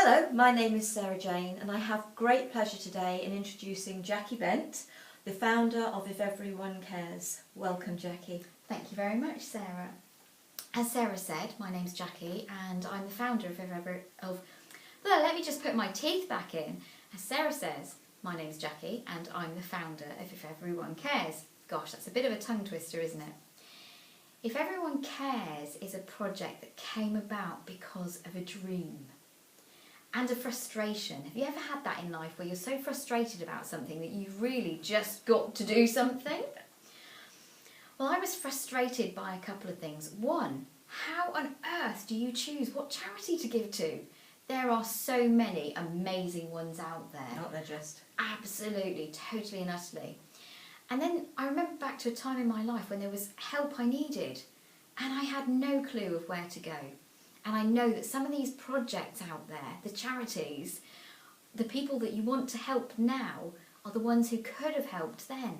Hello, my name is Sarah Jane and I have great pleasure today in introducing Jaki Bent, the founder of If Everyone Cares. Welcome, Jaki. Thank you very much, Sarah. As Sarah said, my name's Jaki and I'm the founder let me just put my teeth back in. As Sarah says, my name's Jaki and I'm the founder of If Everyone Cares. Gosh, that's a bit of a tongue twister, isn't it? If Everyone Cares is a project that came about because of a dream and a frustration. Have you ever had that in life where you're so frustrated about something that you've really just got to do something? Well, I was frustrated by a couple of things. One, how on earth do you choose what charity to give to? There are so many amazing ones out there. Aren't there just? Absolutely, totally and utterly. And then I remember back to a time in my life when there was help I needed and I had no clue of where to go. And I know that some of these projects out there, the charities, the people that you want to help now are the ones who could have helped then.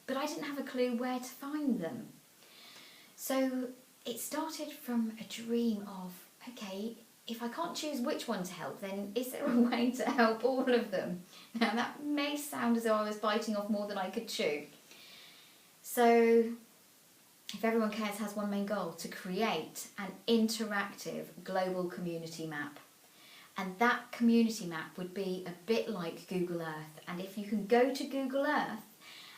But I didn't have a clue where to find them. So it started from a dream of, okay, if I can't choose which one to help, then is there a way to help all of them? Now that may sound as though I was biting off more than I could chew. So If Everyone Cares has one main goal, to create an interactive global community map. And that community map would be a bit like Google Earth. And if you can go to Google Earth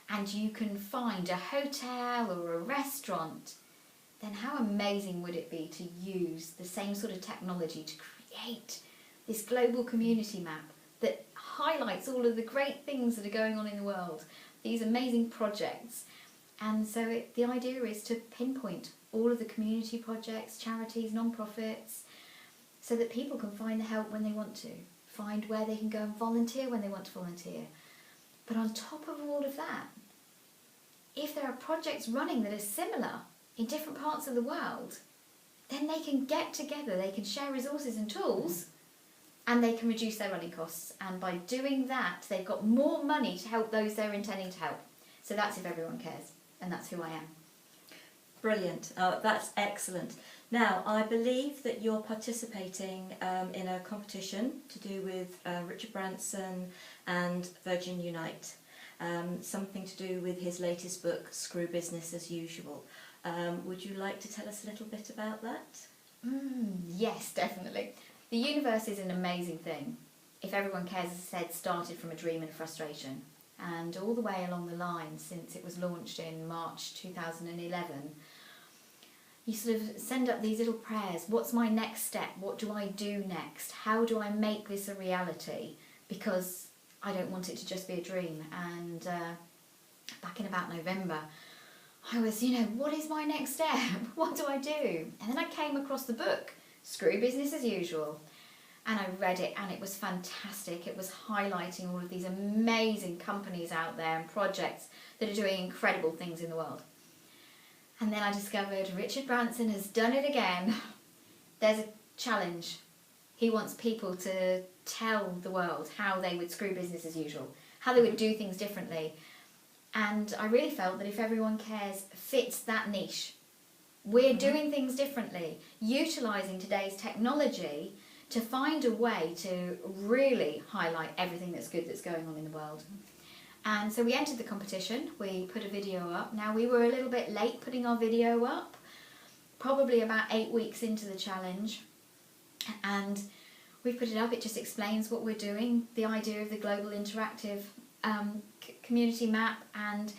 and you can find a hotel or a restaurant, then how amazing would it be to use the same sort of technology to create this global community map that highlights all of the great things that are going on in the world, these amazing projects. And so the idea is to pinpoint all of the community projects, charities, non-profits, so that people can find the help when they want to, find where they can go and volunteer when they want to volunteer. But on top of all of that, if there are projects running that are similar in different parts of the world, then they can get together, they can share resources and tools, and they can reduce their running costs. And by doing that, they've got more money to help those they're intending to help. So that's If Everyone Cares. And that's who I am. Brilliant. That's excellent. Now, I believe that you're participating in a competition to do with Richard Branson and Virgin Unite. Something to do with his latest book, Screw Business as Usual. Would you like to tell us a little bit about that? Yes, definitely. The universe is an amazing thing. If Everyone Cares, as I said, started from a dream and frustration. And all the way along the line, since it was launched in March 2011, you sort of send up these little prayers. What's my next step? What do I do next? How do I make this a reality? Because I don't want it to just be a dream. And back in about November, I was, what is my next step? What do I do? And then I came across the book, Screw Business as Usual. And I read it and it was fantastic. It was highlighting all of these amazing companies out there and projects that are doing incredible things in the world. And then I discovered Richard Branson has done it again. There's a challenge. He wants people to tell the world how they would screw business as usual, how they would do things differently. And I really felt that If Everyone Cares fits that niche. We're doing things differently, utilising today's technology to find a way to really highlight everything that's good that's going on in the world. And so we entered the competition, we put a video up. Now we were a little bit late putting our video up, probably about 8 weeks into the challenge. And we put it up, it just explains what we're doing, the idea of the global interactive community map, and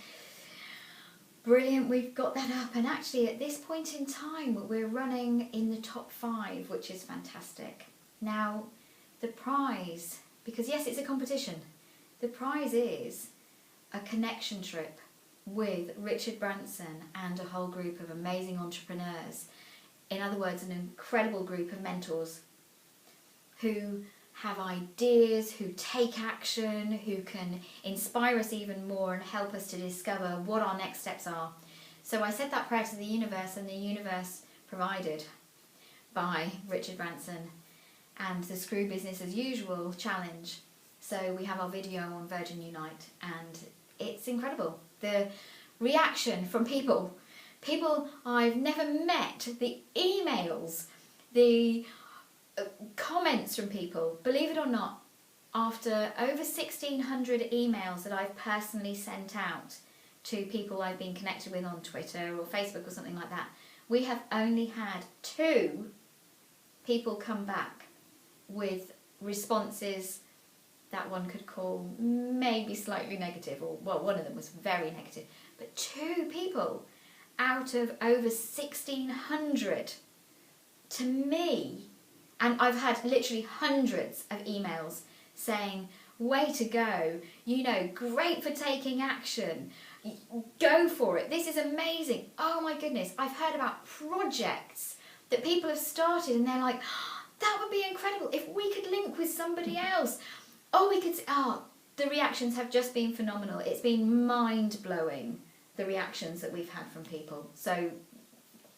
brilliant, we've got that up. And actually at this point in time we're running in the top 5, which is fantastic. Now, the prize, because yes, it's a competition, the prize is a connection trip with Richard Branson and a whole group of amazing entrepreneurs. In other words, an incredible group of mentors who have ideas, who take action, who can inspire us even more and help us to discover what our next steps are. So I said that prayer to the universe, and the universe provided by Richard Branson and the Screw Business as Usual challenge. So we have our video on Virgin Unite and it's incredible. The reaction from people I've never met, the emails, the comments from people. Believe it or not, after over 1,600 emails that I've personally sent out to people I've been connected with on Twitter or Facebook or something like that, we have only had 2 people come back with responses that one could call maybe slightly negative, or well, one of them was very negative, but 2 people out of over 1,600 to me, and I've had literally hundreds of emails saying, way to go, you know, great for taking action, go for it, this is amazing, oh my goodness. I've heard about projects that people have started and they're like, oh, that would be incredible if we could link with somebody else. The reactions have just been phenomenal. It's been mind-blowing, the reactions that we've had from people. So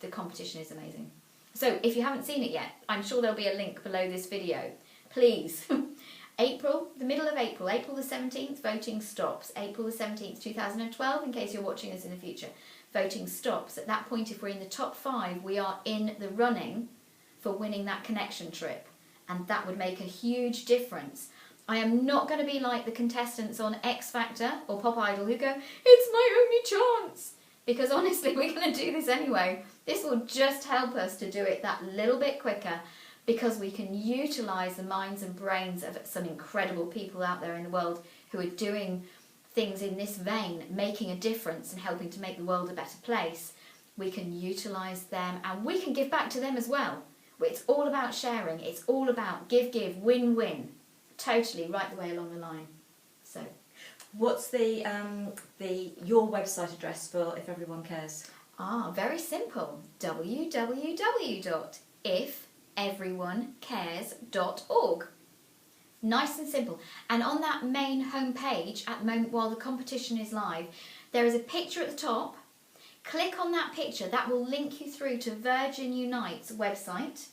the competition is amazing. So if you haven't seen it yet, I'm sure there'll be a link below this video. Please. The middle of April the 17th, voting stops. April the 17th, 2012, in case you're watching this in the future. Voting stops. At that point, if we're in the top 5, we are in the running for winning that connection trip. And that would make a huge difference. I am not going to be like the contestants on X Factor or Pop Idol who go, it's my only chance. Because honestly, we're going to do this anyway. This will just help us to do it that little bit quicker, because we can utilise the minds and brains of some incredible people out there in the world who are doing things in this vein, making a difference and helping to make the world a better place. We can utilise them and we can give back to them as well. It's all about sharing. It's all about give, win-win. Totally, right the way along the line. So, what's the your website address for If Everyone Cares? Very simple. www.ifeveryonecares.org. Nice and simple. And on that main homepage, at the moment while the competition is live, there is a picture at the top. Click on that picture. That will link you through to Virgin Unite's website.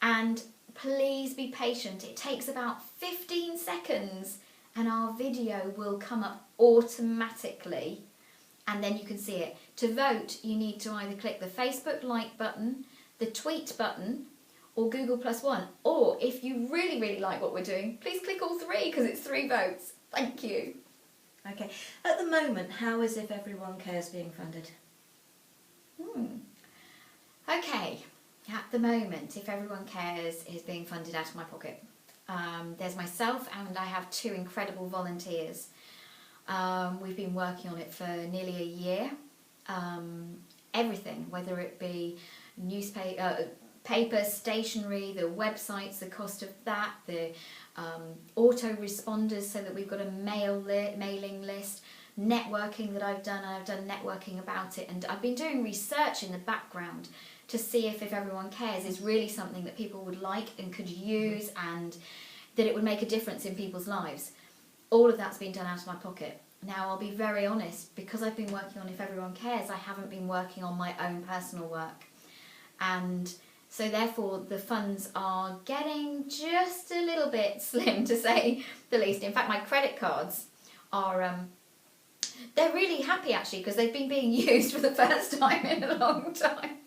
And please be patient. It takes about 15 seconds and our video will come up automatically. And then you can see it. To vote, you need to either click the Facebook like button, the tweet button, or Google +1. Or if you really, really like what we're doing, please click all 3 because it's 3 votes. Thank you. Okay. At the moment, how is If Everyone Cares being funded? Okay. At the moment, If Everyone Cares is being funded out of my pocket. There's myself and I have 2 incredible volunteers. We've been working on it for nearly a year. Everything, whether it be newspaper, paper, stationery, the websites, the cost of that, the autoresponders so that we've got a mailing list, networking that I've done networking about it, and I've been doing research in the background to see if Everyone Cares is really something that people would like and could use and that it would make a difference in people's lives. All of that's been done out of my pocket. Now, I'll be very honest, because I've been working on If Everyone Cares, I haven't been working on my own personal work. And so therefore the funds are getting just a little bit slim, to say the least. In fact, my credit cards are, they're really happy actually, because they've been being used for the first time in a long time.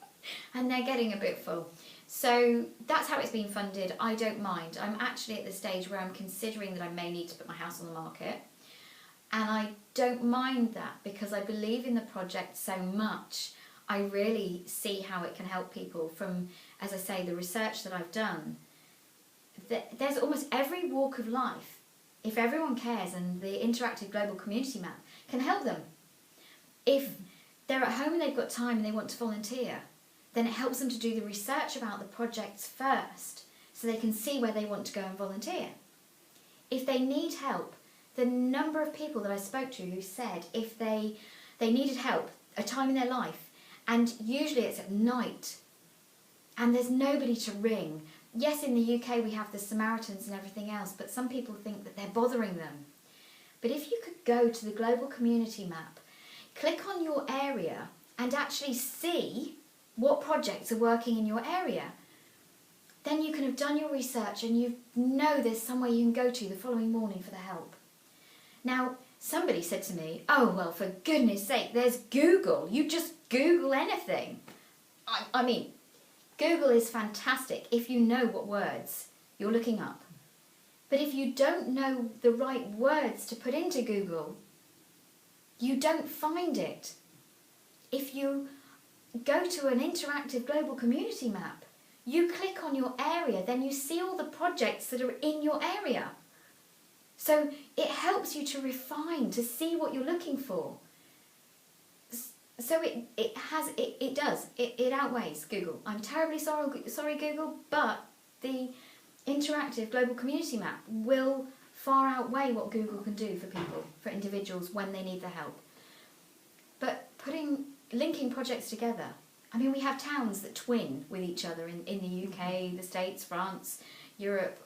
And they're getting a bit full. So that's how it's been funded. I don't mind. I'm actually at the stage where I'm considering that I may need to put my house on the market. And I don't mind that because I believe in the project so much. I really see how it can help people from, as I say, the research that I've done. There's almost every walk of life. If Everyone Cares and the interactive global community map can help them. If they're at home and they've got time and they want to volunteer, then it helps them to do the research about the projects first so they can see where they want to go and volunteer. If they need help, the number of people that I spoke to who said if they needed help, a time in their life, and usually it's at night, and there's nobody to ring. Yes, in the UK we have the Samaritans and everything else, but some people think that they're bothering them. But if you could go to the global community map, click on your area and actually see what projects are working in your area, then you can have done your research and you know there's somewhere you can go to the following morning for the help. Now, somebody said to me, oh, well, for goodness sake, there's Google. You just Google anything. I mean, Google is fantastic if you know what words you're looking up. But if you don't know the right words to put into Google, you don't find it. If you go to an interactive global community map, you click on your area, then you see all the projects that are in your area. So it helps you to refine, to see what you're looking for. So it outweighs Google. I'm terribly sorry Google, but the interactive global community map will far outweigh what Google can do for people, for individuals when they need the help. But linking projects together, I mean, we have towns that twin with each other in the UK, the States, France, Europe,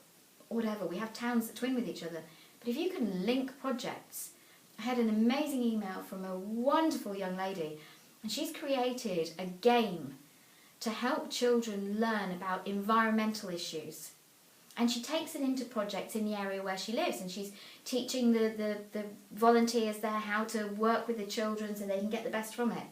whatever. We have towns that twin with each other. But if you can link projects, I had an amazing email from a wonderful young lady, and she's created a game to help children learn about environmental issues. And she takes it into projects in the area where she lives, and she's teaching the volunteers there how to work with the children so they can get the best from it.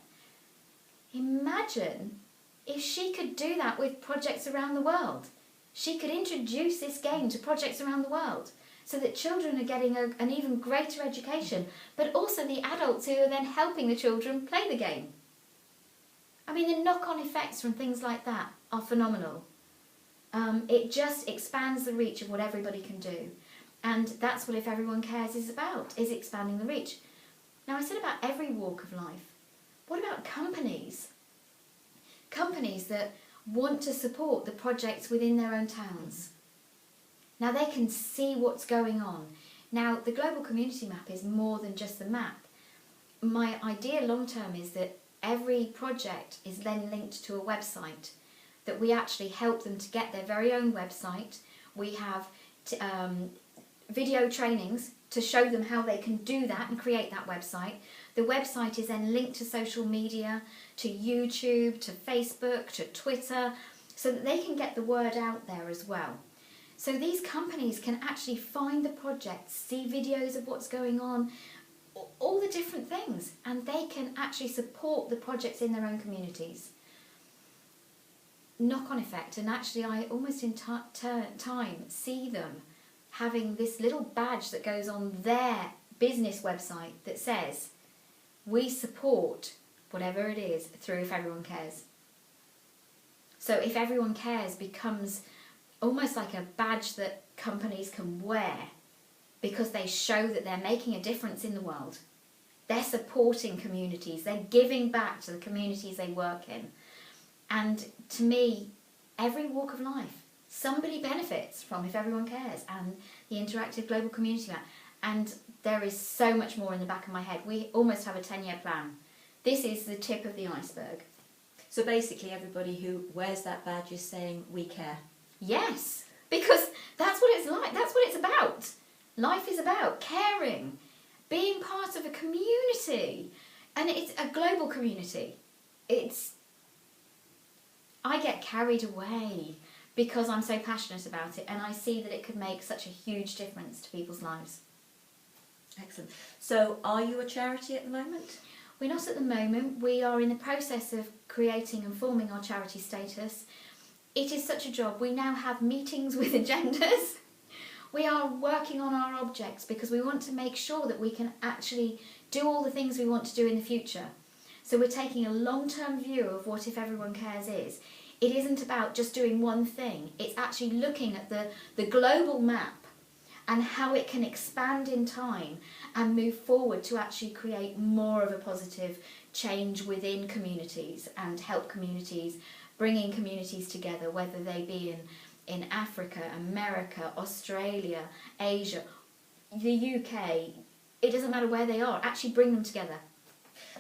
Imagine if she could do that with projects around the world. She could introduce this game to projects around the world so that children are getting an even greater education, but also the adults who are then helping the children play the game. I mean, the knock-on effects from things like that are phenomenal. It just expands the reach of what everybody can do. And that's what If Everyone Cares is about, is expanding the reach. Now, I said about every walk of life. What about companies? Companies that want to support the projects within their own towns. Now, they can see what's going on. Now, the Global Community Map is more than just the map. My idea long-term is that every project is then linked to a website, that we actually help them to get their very own website. We have video trainings to show them how they can do that and create that website. The website is then linked to social media, to YouTube, to Facebook, to Twitter, so that they can get the word out there as well. So these companies can actually find the projects, see videos of what's going on, all the different things, and they can actually support the projects in their own communities. Knock-on effect, and actually I almost in time see them having this little badge that goes on their business website that says, we support whatever it is through If Everyone Cares. So If Everyone Cares becomes almost like a badge that companies can wear because they show that they're making a difference in the world. They're supporting communities, they're giving back to the communities they work in. And to me, every walk of life, somebody benefits from If Everyone Cares and the interactive global community map. And there is so much more in the back of my head. We almost have a 10-year plan. This is the tip of the iceberg. So basically everybody who wears that badge is saying, we care. Yes, because that's what it's like. That's what it's about. Life is about caring, being part of a community. And it's a global community. I get carried away because I'm so passionate about it, and I see that it could make such a huge difference to people's lives. Excellent. So are you a charity at the moment? We're not at the moment. We are in the process of creating and forming our charity status. It is such a job. We now have meetings with agendas. We are working on our objects because we want to make sure that we can actually do all the things we want to do in the future. So we're taking a long-term view of what If Everyone Cares is. It isn't about just doing one thing. It's actually looking at the global map and how it can expand in time and move forward to actually create more of a positive change within communities and help communities, bringing communities together, whether they be in Africa, America, Australia, Asia, the UK. It doesn't matter where they are, actually bring them together.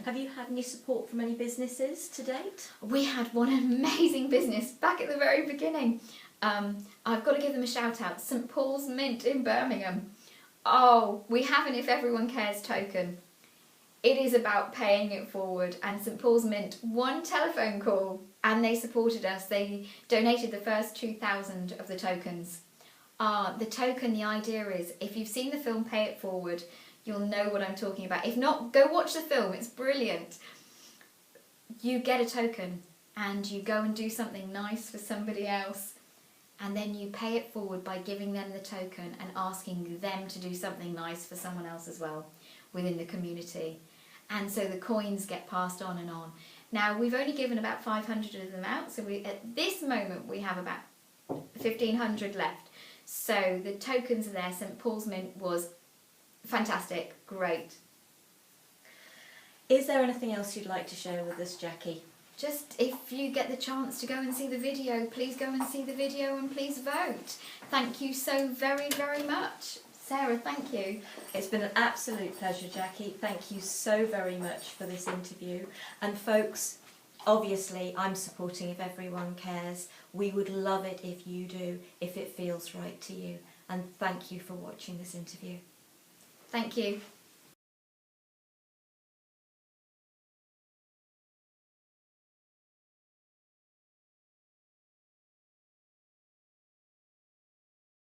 Have you had any support from any businesses to date? We had one amazing business back at the very beginning. I've got to give them a shout out. St Paul's Mint in Birmingham. Oh, we have an If Everyone Cares token. It is about paying it forward, and St Paul's Mint, one telephone call and they supported us. They donated the first 2,000 of the tokens. The token, the idea is, if you've seen the film Pay It Forward, you'll know what I'm talking about. If not, go watch the film, it's brilliant. You get a token and you go and do something nice for somebody else, and then you pay it forward by giving them the token and asking them to do something nice for someone else as well within the community. And so the coins get passed on and on. Now, we've only given about 500 of them out, so at this moment we have about 1,500 left. So the tokens are there. St Paul's Mint was fantastic, great. Is there anything else you'd like to share with us, Jackie? Just if you get the chance to go and see the video, please go and see the video and please vote. Thank you so very, very much. Sarah, thank you. It's been an absolute pleasure, Jackie. Thank you so very much for this interview. And folks, obviously I'm supporting If Everyone Cares. We would love it if you do, if it feels right to you. And thank you for watching this interview. Thank you.